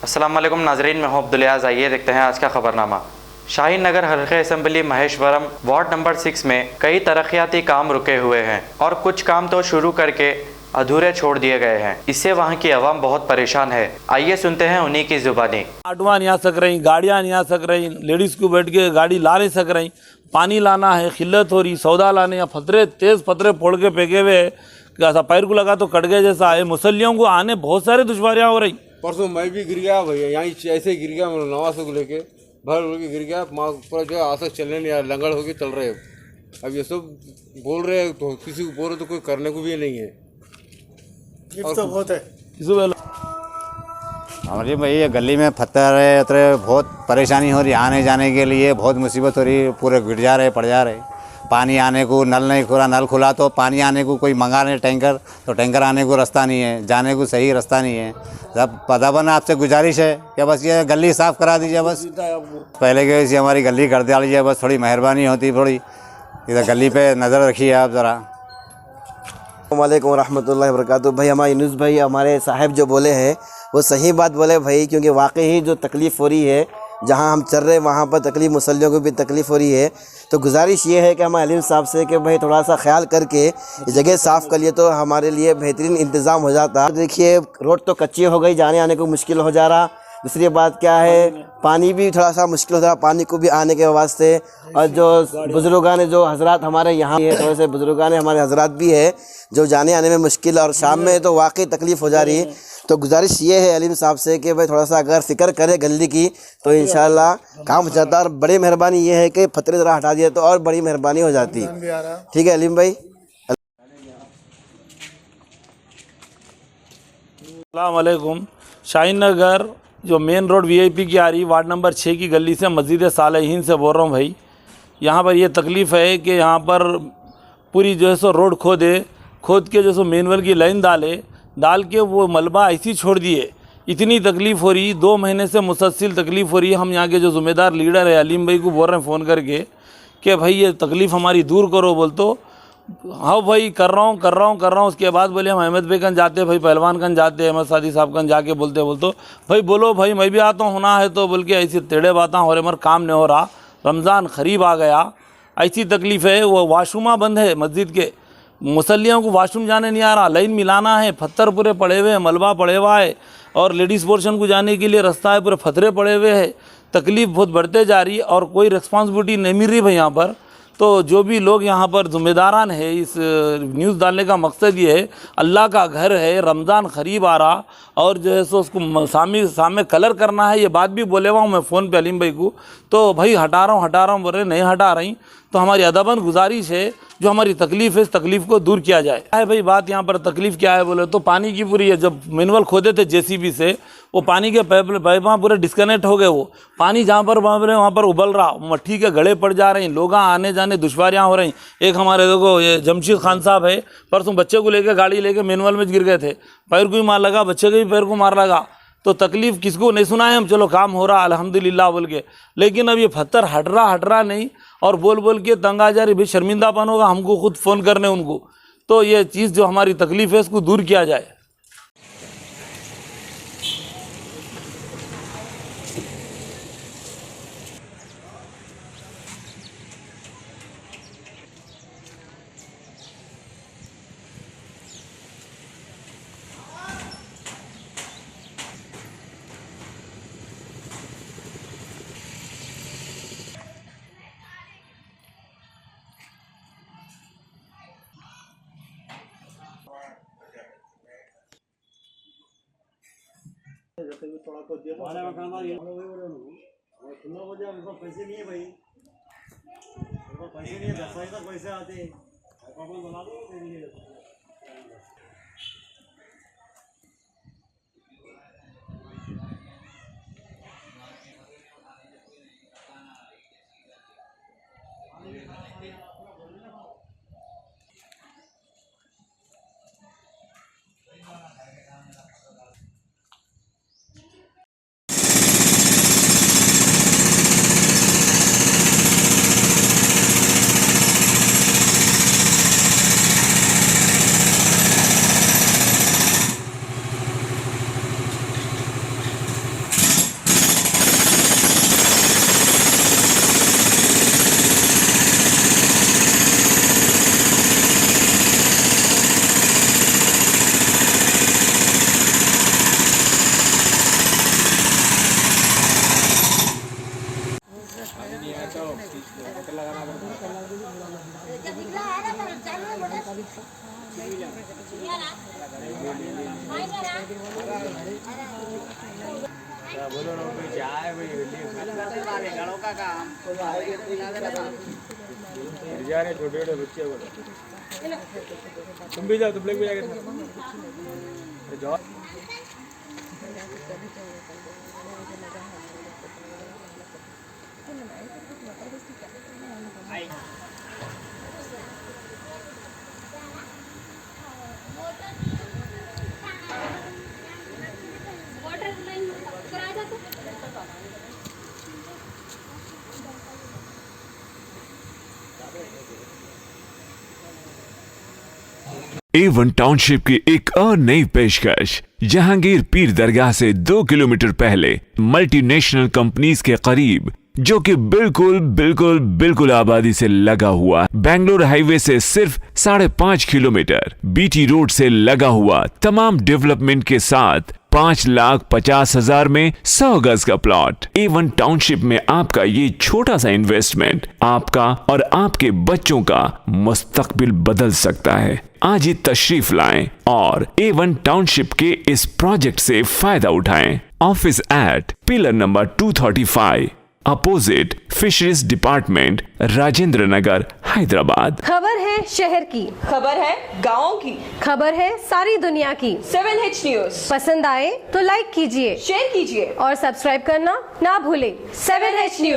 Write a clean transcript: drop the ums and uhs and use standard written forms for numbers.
अस्सलाम वालेकुम नाजरीन, मैं हूं अब्दुलियाज़। आइए देखते हैं आज का खबरनामा। शाहीन नगर हल्के असम्बली महेश्वरम वार्ड नंबर 6 में कई तरक्याती काम रुके हुए हैं और कुछ काम तो शुरू करके अधूरे छोड़ दिए गए हैं। इससे वहां की आवाम बहुत परेशान है। आइए सुनते हैं उन्हीं की जुबानी। ऑटोवा नहीं आ सक रही, गाड़ियाँ नहीं आ सक रही, लेडीज़ को बैठ के गाड़ी ला नहीं सक रही, पानी लाना है खिल्लत हो रही, सौदा लाने या फतरे तेज़ फतरे फोड़ के फेंके हुए ऐसा पैर को लगा तो कट गए जैसा है। मुसल्लियों को आने बहुत सारी दुश्वारियाँ हो रही। परसों मैं भी गिर गया भैया, यहाँ ऐसे गिर गया, मतलब नवासों को लेके भर के गिर गया, पूरा जो है आसक चलने नहीं आ रहा, लंगड़ होके चल रहे हैं। अब ये सब बोल रहे हैं तो किसी को बोल रहे तो कोई करने को भी नहीं है। तो बहुत है हमारी भाई ये गली में पत्थर है उतरे, बहुत परेशानी हो रही है, आने जाने के लिए बहुत मुसीबत हो रही है। पूरे गिर जा रहे पड़ जा रहे, पानी आने को नल नहीं खुला, नल खुला तो पानी आने को कोई मंगा नहीं टैंकर, तो टैंकर आने को रास्ता नहीं है, जाने को सही रास्ता नहीं है। सब पदावन आपसे गुजारिश है कि बस ये गली साफ़ करा दीजिए, बस पहले के वैसे हमारी गली कर दिया लीजिए, बस थोड़ी मेहरबानी होती, थोड़ी इधर गली पे नज़र रखिए आप ज़रा। वालेकुम वरहमतुल्लाहि वबरकातुहू। भाई हमारे यूनुस भाई हमारे साहब जो बोले हैं वो सही बात बोले भाई, क्योंकि वाकई ही जो तकलीफ़ हो रही है, जहाँ हम चल रहे हैं वहाँ पर तकलीफ़, मुसल्लियों को भी तकलीफ़ हो रही है। तो गुजारिश ये है कि हमारे अलीम साहब से कि भाई थोड़ा सा ख्याल करके जगह साफ़ कर लिए तो हमारे लिए बेहतरीन इंतज़ाम हो जाता। देखिए रोड तो कच्ची हो गई, जाने आने को मुश्किल हो जा रहा। दूसरी बात क्या है, पानी भी थोड़ा सा मुश्किल हो रहा, पानी को भी आने के वास्ते। और जो बुज़ुर्गान जो हज़रात हमारे यहाँ है, थोड़े से बुज़ुर्गान हमारे हज़रात भी है जो जाने आने में मुश्किल, और शाम में तो वाकई तकलीफ़ हो जा रही है। तो गुजारिश ये है अलीम साहब से कि भाई थोड़ा सा अगर फ़िक्र करे गली की तो इंशाल्लाह काम हो जाता। और बड़ी मेहरबानी ये है कि फतरे ज़रा हटा दिए तो और बड़ी मेहरबानी हो जाती। ठीक है अलीम भाई। अस्सलाम वालेकुम। शाहीन नगर जो मेन रोड वीआईपी की आ रही वार्ड नंबर 6 की गली से मस्जिद सालेहीन से बोल रहा हूँ भाई। यहाँ पर ये तकलीफ़ है कि यहाँ पर पूरी जो है सो रोड खोद के जो सो मैनुअल की लाइन डाल के वो मलबा ऐसी छोड़ दिए। इतनी तकलीफ़ हो रही, 2 महीने से मुसलसल तकलीफ़ हो रही है। हम यहाँ के जो ज़िम्मेदार लीडर है अलीम भाई को बोल रहे हैं फ़ोन करके कि भाई ये तकलीफ़ हमारी दूर करो। बोल तो हाँ भाई कर रहा हूँ। उसके बाद बोले हम अहमद भाई गंज जाते, भाई पहलवान गंज जाते, अहमद सादी साहब गंज जाके बोलते भाई बोलो भाई मैं भी आता हूँ, होना है तो बोल के ऐसी टेढ़े बातें हो रहे, मगर काम नहीं हो रहा। रमज़ान करीब आ गया, ऐसी तकलीफ़ है। वो वाशरूमा बंद है मस्जिद के, मुसल्लियों को वाशरूम जाने नहीं आ रहा, लाइन मिलाना है, पत्थर पूरे पड़े हुए हैं, मलबा पड़े हुआ है, और लेडीज़ पोर्शन को जाने के लिए रास्ता है, पूरे फतरे पड़े हुए हैं। तकलीफ़ बहुत बढ़ते जा रही है और कोई रिस्पॉन्सिबिलिटी नहीं मिल रही भाई यहाँ पर। तो जो भी लोग यहाँ पर ज़िम्मेदारान है, इस न्यूज़ डालने का मकसद ये है, अल्लाह का घर है, रमज़ान करीब आ रहा और जो है सो उसको सामने कलर करना है। ये बात भी बोले हुआ हूँ मैं फ़ोन पे अलीम भाई को, तो भाई हटा रहा हूँ बोल रहे नहीं हटा रही। तो हमारी अदबन गुजारिश है जो हमारी तकलीफ़ है इस तकलीफ़ को दूर किया जाए। है भाई बात यहाँ पर तकलीफ़ क्या है बोले तो पानी की पूरी है। जब मैनुअल खोदे थे जेसीबी से, वो पानी के पाइप पूरे डिस्कनेक्ट हो गए। वो पानी जहाँ पर वहाँ पर उबल रहा, मट्टी के गड़े पड़ जा रहे हैं, लोग आने जाने दुश्वारियाँ हो रही। एक हमारे देखो ये जमशीद खान साहब है, परसों बच्चे को लेकर गाड़ी लेके मैनुअल में गिर गए थे, पैर को भी मार लगा, बच्चे के भी पैर को मार लगा। तो तकलीफ़ किसको नहीं सुनाए हम, चलो काम हो रहा अल्हम्दुलिल्लाह बोल के। लेकिन अब ये पत्थर हट रहा नहीं, और बोल के तंग आ जा रही। भाई शर्मिंदापन होगा हमको खुद फ़ोन करने उनको। तो ये चीज़ जो हमारी तकलीफ़ है इसको दूर किया जाए। पैसे नहीं है भाई, पैसे नहीं है, 10 तक पैसे आते हैं, बना दो। छोटे छोटे बच्चे तुम भी जाओ, तुम लोग भी जाओ। A1 टाउनशिप की एक और नई पेशकश। जहांगीर पीर दरगाह से 2 किलोमीटर पहले मल्टीनेशनल कंपनीज के करीब, जो कि बिल्कुल आबादी से लगा हुआ, बेंगलोर हाईवे से सिर्फ 5.5 किलोमीटर, बीटी रोड से लगा हुआ, तमाम डेवलपमेंट के साथ 5,50,000 में 100 गज का प्लॉट। A1 टाउनशिप में आपका ये छोटा सा इन्वेस्टमेंट आपका और आपके बच्चों का मुस्तकबिल बदल सकता है। आज ही तशरीफ लाएं और A1 टाउनशिप के इस प्रोजेक्ट से फायदा उठाएं। Office at pillar number 235 opposite fisheries department, Rajendra Nagar, Hyderabad. खबर है शहर की, खबर है गाँव की, खबर है सारी दुनिया की। 7H न्यूज पसंद आए तो लाइक कीजिए, शेयर कीजिए और सब्सक्राइब करना ना भूलें। 7H news.